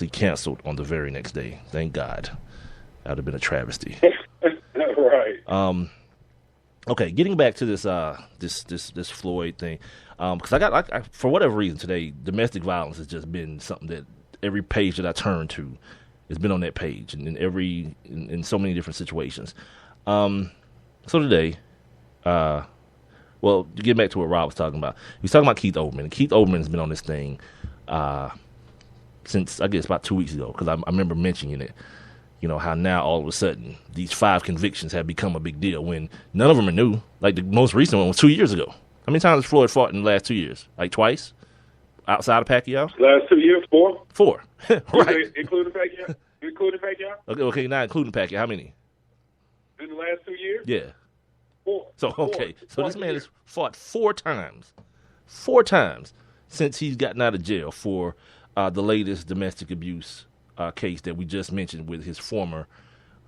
actually canceled on the very next day. Thank God. That would have been a travesty. Right. Okay, getting back to this Floyd thing, because I for whatever reason today, domestic violence has just been something that every page that I turn to has been on that page, and in so many different situations. So today, well, to get back to what Rob was talking about, he was talking about Keith Olbermann. And Keith Olbermann's been on this thing since, I guess, about 2 weeks ago, because I remember mentioning it. You know, how now all of a sudden these 5 convictions have become a big deal when none of them are new. Like the most recent one was 2 years ago. How many times has Floyd fought in the last 2 years? Like twice? Outside of Pacquiao? Last 2 years, 4. 4. Right. Including Pacquiao? Including Pacquiao? Okay, not including Pacquiao. How many? In the last 2 years? Yeah. 4. So, okay. So this man years. has fought 4 times. 4 times since he's gotten out of jail for the latest domestic abuse case that we just mentioned with his former,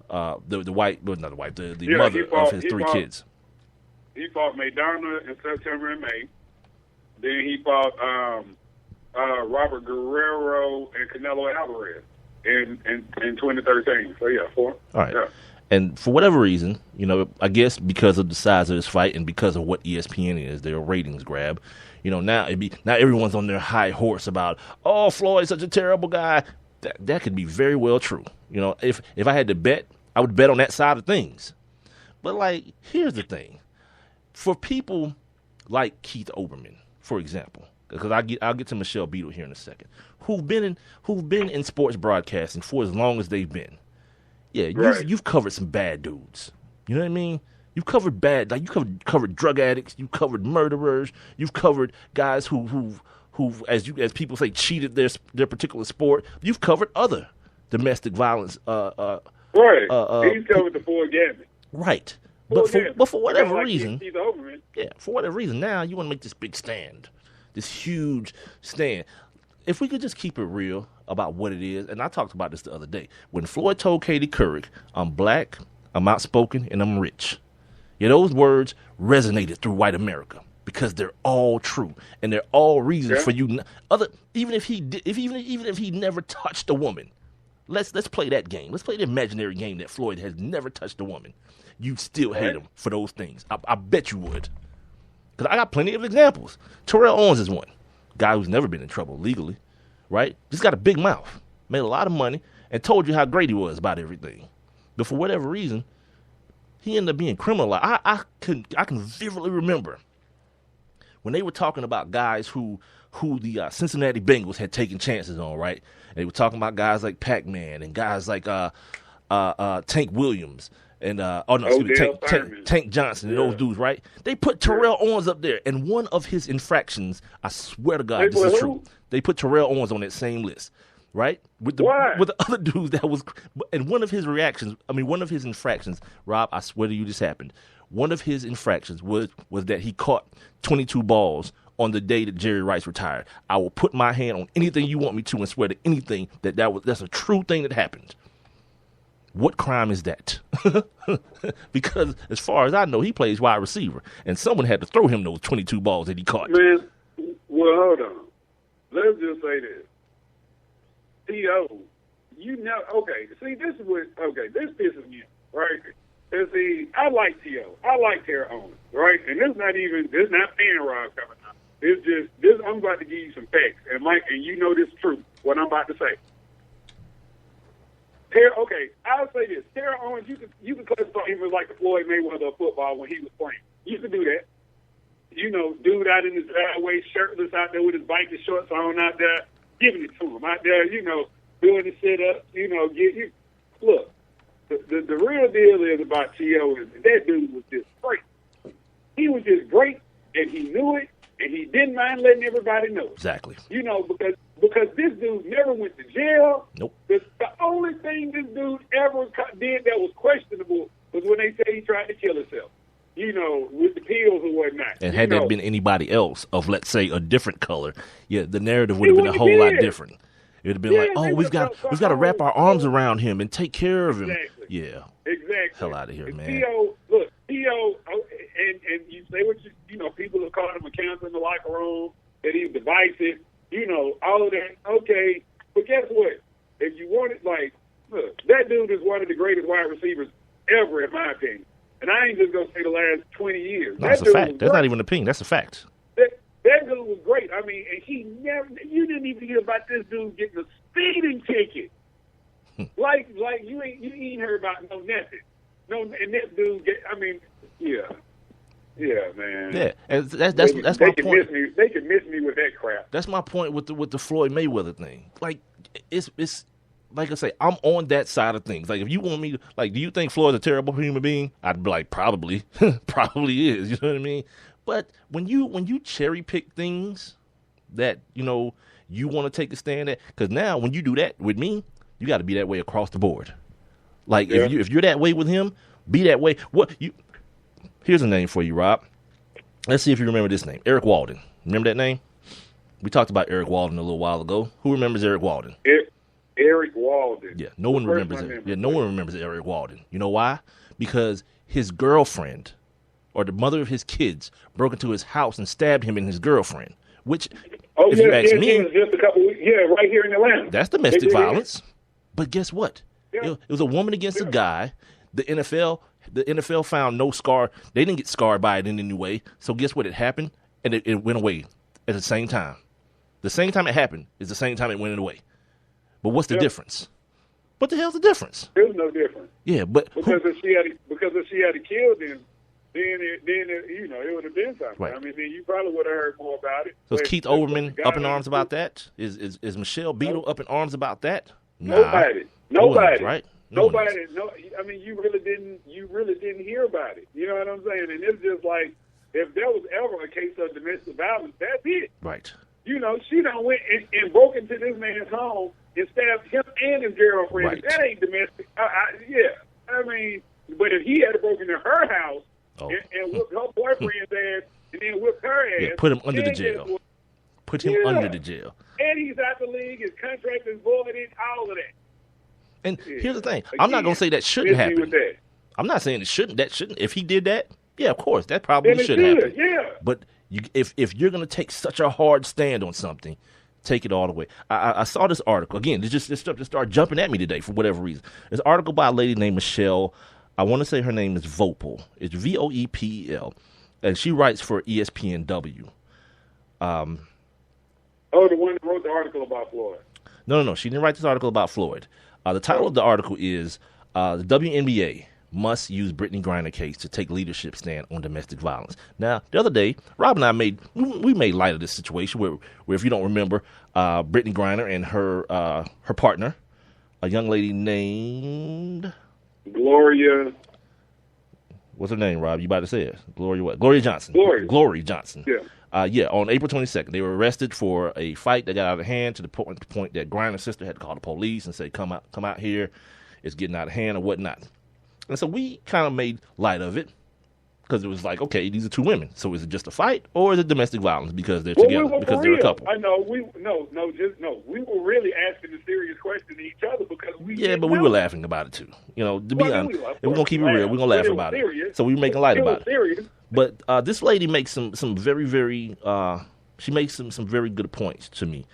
the mother of his 3 kids. He fought Maidana in September and May. Then he fought Robert Guerrero and Canelo Alvarez in 2013. So, yeah, 4. All right. Yeah. And for whatever reason, you know, I guess because of the size of this fight and because of what ESPN is, their ratings grab, you know, now everyone's on their high horse about, oh, Floyd's such a terrible guy. That could be very well true. You know, if I had to bet, I would bet on that side of things. But, like, here's the thing. For people like Keith Olbermann, for example, because I'll get to Michelle Beadle here in a second, who've been in sports broadcasting for as long as they've been. Yeah, you've covered some bad dudes. You know what I mean? You've covered you've covered drug addicts, you've covered murderers, you've covered guys who as people say cheated their particular sport. You've covered other domestic violence. Right. He's covered the full gamut. Right. But for whatever reason, Keith Olbermann. Yeah, for whatever reason, now you want to make this big stand, this huge stand. If we could just keep it real about what it is, and I talked about this the other day. When Floyd told Katie Couric, I'm black, I'm outspoken, and I'm rich. Yeah, those words resonated through white America because they're all true and they're all reasons for you. Even if he never touched a woman, let's play that game. Let's play the imaginary game that Floyd has never touched a woman. You'd still hate him for those things. I bet you would. Because I got plenty of examples. Terrell Owens is one. Guy who's never been in trouble legally, right? Just got a big mouth, made a lot of money, and told you how great he was about everything. But for whatever reason, he ended up being criminalized. I can vividly remember when they were talking about guys who the Cincinnati Bengals had taken chances on, right? And they were talking about guys like Pac-Man and guys like Tank Williams and Tank Johnson and those dudes, right? They put Terrell Owens up there, and one of his infractions, I swear to God, this is true. They put Terrell Owens on that same list, right? With the other dudes that was, and one of his infractions, Rob, I swear to you, this happened. One of his infractions was that he caught 22 balls on the day that Jerry Rice retired. I will put my hand on anything you want me to and swear to anything that's a true thing that happened. What crime is that? Because as far as I know, he plays wide receiver, and someone had to throw him those 22 balls that he caught. Man, well, hold on. Let's just say this. T.O., this pisses me off, right? And see, I like T.O. I like Terrell Owens, right? And this not fan Rob coming out. It's just, I'm about to give you some facts. And Mike, and you know this is true, what I'm about to say. I'll say this. Terrell Owens, you can classify him as like the Floyd Mayweather of football when he was playing. You can do that. You know, dude out in his driveway, shirtless out there with his biking shorts on out there, giving it to him out there, you know, doing the sit-ups, you know, look, the real deal is about T.O. is that dude was just great. He was just great, and he knew it, and he didn't mind letting everybody know. Exactly. You know, because this dude never went to jail. Nope. The only thing this dude ever did that was questionable was when they said he tried to kill himself. You know, with the pills or whatnot. And had that been anybody else of, let's say, a different color, yeah, the narrative would have been a whole lot different. It would have been like, oh, we've got to wrap our arms around him and take care of him. Exactly. Yeah. Exactly. Hell out of here, man. T.O., and you say what you know, people have called him a cancer in the locker room, that he's divisive, you know, all of that. Okay, but guess what? if you want it, like, look, that dude is one of the greatest wide receivers ever, in my opinion. And I ain't just going to say the last 20 years. No, that's a fact. That's not even an opinion. That's a fact. That dude was great. I mean, and you didn't even hear about this dude getting a speeding ticket. like you ain't heard about no nothing. No, and this dude yeah, man. Yeah, and that's my point. They can miss me with that crap. That's my point with the Floyd Mayweather thing. Like, it's like I say, I'm on that side of things. Like, if you want me to, like, do you think Floyd's a terrible human being? I'd be like, probably, probably is. You know what I mean? But when you cherry pick things that you want to take a stand at, because now when you do that with me, you got to be that way across the board. Like, if you're that way with him, be that way. Here's a name for you, Rob. Let's see if you remember this name. Eric Walden. Remember that name? We talked about Eric Walden a little while ago. Who remembers Eric Walden? Eric Walden. Yeah, no one remembers it. Yeah, no one remembers Eric Walden. You know why? Because his girlfriend, or the mother of his kids, broke into his house and stabbed him and his girlfriend. Which, if you ask me, just a couple weeks, right here in Atlanta. That's domestic violence. But guess what? Yeah. It was a woman against a guy. The NFL found no scar. They didn't get scarred by it in any way. So guess what? It happened, and it went away at the same time. The same time it happened is the same time it went away. But what's the difference? What the hell's the difference? There's no difference. Yeah, but because if she had killed him, then it would have been something. Right. I mean, then you probably would have heard more about it. So is Keith Olbermann up in arms about that? Is Michelle Beadle up in arms about that? Nah. Nobody. Right? Nobody. No. I mean, you really didn't hear about it. You know what I'm saying? And it's just like, if there was ever a case of domestic violence, that's it. Right. She done went and broke into this man's home and stabbed him and his girlfriend. Right. That ain't domestic. I mean, but if he had broken into her house and whipped her boyfriend's ass and then whipped her ass, put him under the jail. Put him under the jail. And he's out the league. His contract is voided. All of that. And here's the thing: I'm not gonna say that shouldn't happen. I'm not saying it shouldn't. That shouldn't. If he did that, yeah, of course, that probably should happen. Yeah. But if you're gonna take such a hard stand on something, take it all the way. I saw this article again. This stuff just started jumping at me today for whatever reason. This article by a lady named Michelle. I want to say her name is Voepel. It's Voepel, and she writes for ESPNW. The one that wrote the article about Floyd. No. She didn't write this article about Floyd. The title of the article is the WNBA must use Brittany Griner case to take leadership stand on domestic violence. Now, the other day, Rob and I made light of this situation where if you don't remember, Brittany Griner and her partner, a young lady named Gloria. What's her name, Rob? You about to say it? Gloria what? Gloria Johnson. Gloria Johnson. Yeah. On April 22nd, they were arrested for a fight that got out of hand to the point that Griner's sister had to call the police and say, come out here. It's getting out of hand or whatnot. And so we kind of made light of it because it was like, okay, these are two women. So is it just a fight or is it domestic violence because they're together, because they're a couple? I know. We were really asking a serious question to each other because we we were laughing about it too. To be honest, if we're going to keep it real, we're going to laugh about it. So we were making light about it. But this lady makes some very, very she makes some very good points to me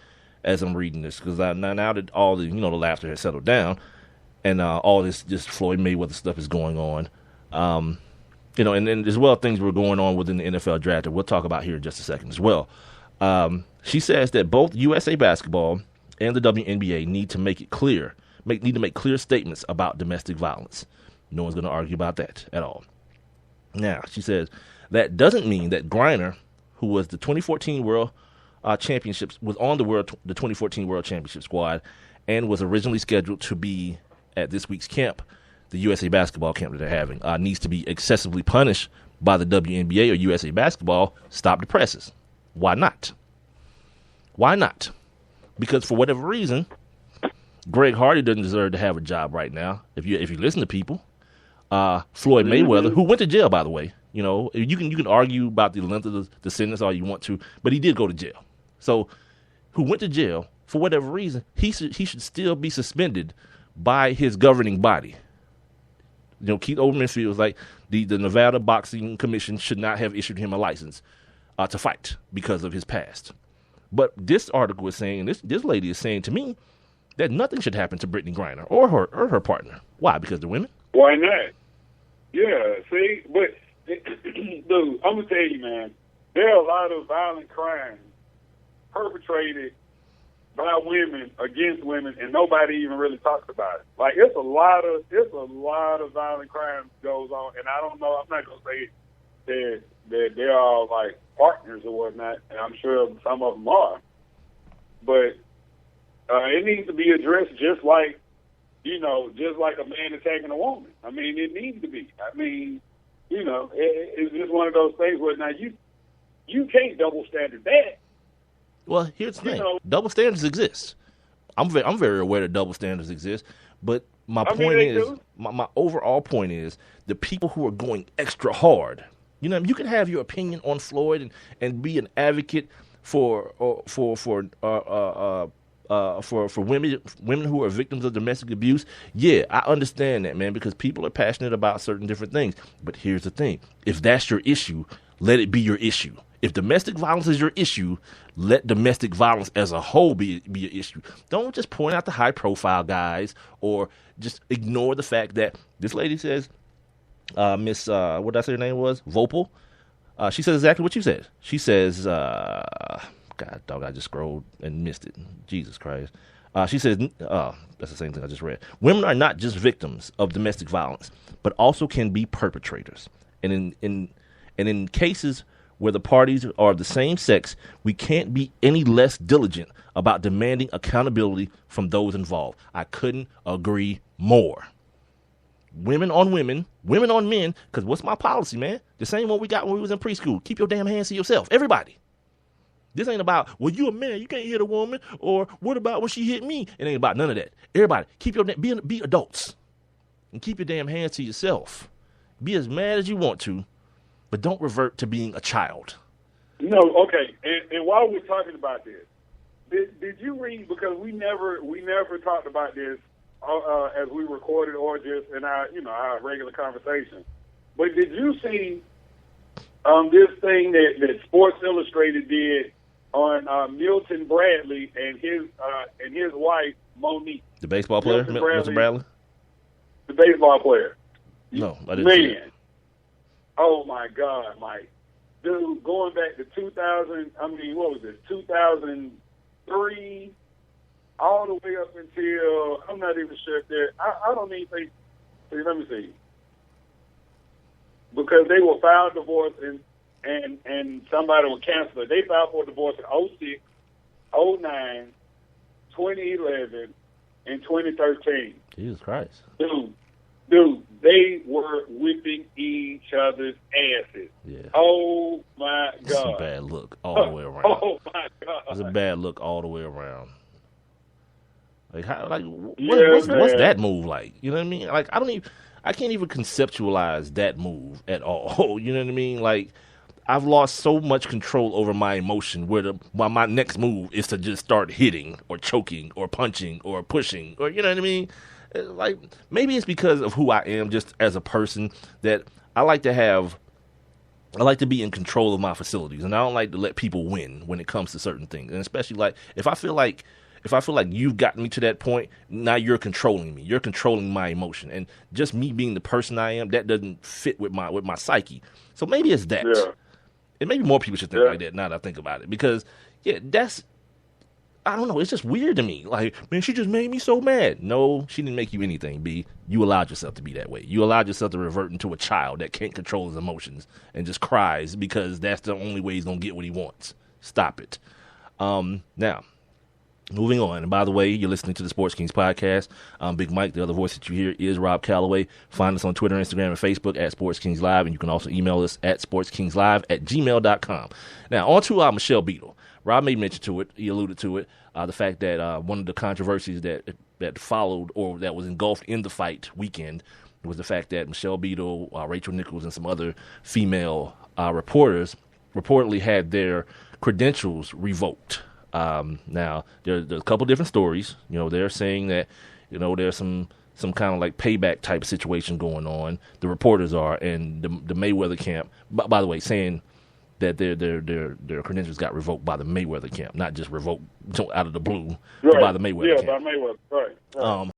as I'm reading this because now that all the the laughter has settled down and all this Floyd Mayweather stuff is going on, and as well things were going on within the NFL draft that we'll talk about here in just a second as well. She says that both USA Basketball and the WNBA need to make clear statements about domestic violence. No one's going to argue about that at all. Now, she says that doesn't mean that Griner, who was the 2014 World Championships, was on the 2014 World Championship squad and was originally scheduled to be at this week's camp, the USA Basketball camp that they're having, needs to be excessively punished by the WNBA or USA Basketball. Stop the presses. Why not? Why not? Because for whatever reason, Greg Hardy doesn't deserve to have a job right now. If you listen to people. Floyd Mayweather, who went to jail, by the way. You can argue about the length of the sentence all you want to, but he did go to jail. So, who went to jail for whatever reason, he should still be suspended by his governing body. Keith Olbermann feels like the Nevada Boxing Commission should not have issued him a license to fight because of his past. But this article is saying, this lady is saying to me that nothing should happen to Brittany Griner or her partner. Why? Because they're women? Why not? Yeah, see, but dude, I'm gonna tell you, man, there are a lot of violent crimes perpetrated by women against women, and nobody even really talks about it. Like it's a lot of violent crime goes on, and I don't know. I'm not gonna say that they're all like partners or whatnot, and I'm sure some of them are, but it needs to be addressed just like a man attacking a woman. I mean, it needs to be. I mean, it's just one of those things where now you can't double standard that. Well, here's the thing: double standards exist. I'm very aware that double standards exist, but my overall point is the people who are going extra hard. You can have your opinion on Floyd and be an advocate for women who are victims of domestic abuse. Yeah, I understand that, man, because people are passionate about certain different things. But here's the thing: if that's your issue, let it be your issue. If domestic violence is your issue, let domestic violence as a whole be an issue. Don't just point out the high-profile guys or just ignore the fact that this lady says, Miss, what did I say her name was? Vopel. She says exactly what you said. She says, God, dog, I just scrolled and missed it. Jesus Christ. She says, that's the same thing I just read. Women are not just victims of domestic violence, but also can be perpetrators. And in cases where the parties are of the same sex, we can't be any less diligent about demanding accountability from those involved. I couldn't agree more. Women on women, women on men, because what's my policy, man? The same one we got when we was in preschool. Keep your damn hands to yourself. Everybody. This ain't about, well, you a man, you can't hit a woman, or what about when she hit me? It ain't about none of that. Everybody, be adults, and keep your damn hands to yourself. Be as mad as you want to, but don't revert to being a child. No, okay. And while we're talking about this, did you read, because we never talked about this as we recorded or just in our regular conversation. But did you see this thing that Sports Illustrated did on Milton Bradley and his wife Monique? The baseball player, Milton Bradley? The baseball player. No, I didn't see it. Oh my God, Mike. Dude, going back to 2003, all the way up until, I'm not even sure if I don't even think, let me see. Because they were filed divorce and somebody would cancel it. They filed for divorce in 06, 09, 2011, and 2013. Jesus Christ. Dude, they were whipping each other's asses. Yeah. Oh, my God. It's a bad look all the way around. Oh, my God. It's a bad look all the way around. Like, what's that move like? You know what I mean? Like, I can't even conceptualize that move at all. You know what I mean? Like, I've lost so much control over my emotion where my next move is to just start hitting or choking or punching or pushing or, you know what I mean? Like, maybe it's because of who I am just as a person that I like to be in control of my facilities, and I don't like to let people win when it comes to certain things. And especially like if I feel like you've gotten me to that point, now you're controlling me. You're controlling my emotion. And just me being the person I am, that doesn't fit with my psyche. So maybe it's that. Yeah. And maybe more people should think like that now that I think about it. Because I don't know, it's just weird to me. Like, man, she just made me so mad. No, she didn't make you anything, B. You allowed yourself to be that way. You allowed yourself to revert into a child that can't control his emotions and just cries because that's the only way he's going to get what he wants. Stop it. Now, moving on. And by the way, you're listening to the Sports Kings podcast. I'm Big Mike. The other voice that you hear is Rob Calloway. Find us on Twitter, Instagram, and Facebook at Sports Kings Live. And you can also email us at sportskingslive@gmail.com. Now, on to Michelle Beadle. Rob made mention to it. He alluded to it. The fact that one of the controversies that followed or that was engulfed in the fight weekend was the fact that Michelle Beadle, Rachel Nichols, and some other female reporters reportedly had their credentials revoked. Now, there's a couple different stories. They're saying that, there's some kind of like payback type situation going on. The reporters are, and the Mayweather camp, by the way, saying that their credentials got revoked by the Mayweather camp, not just revoked out of the blue Right. by the Mayweather camp. By Mayweather. Right.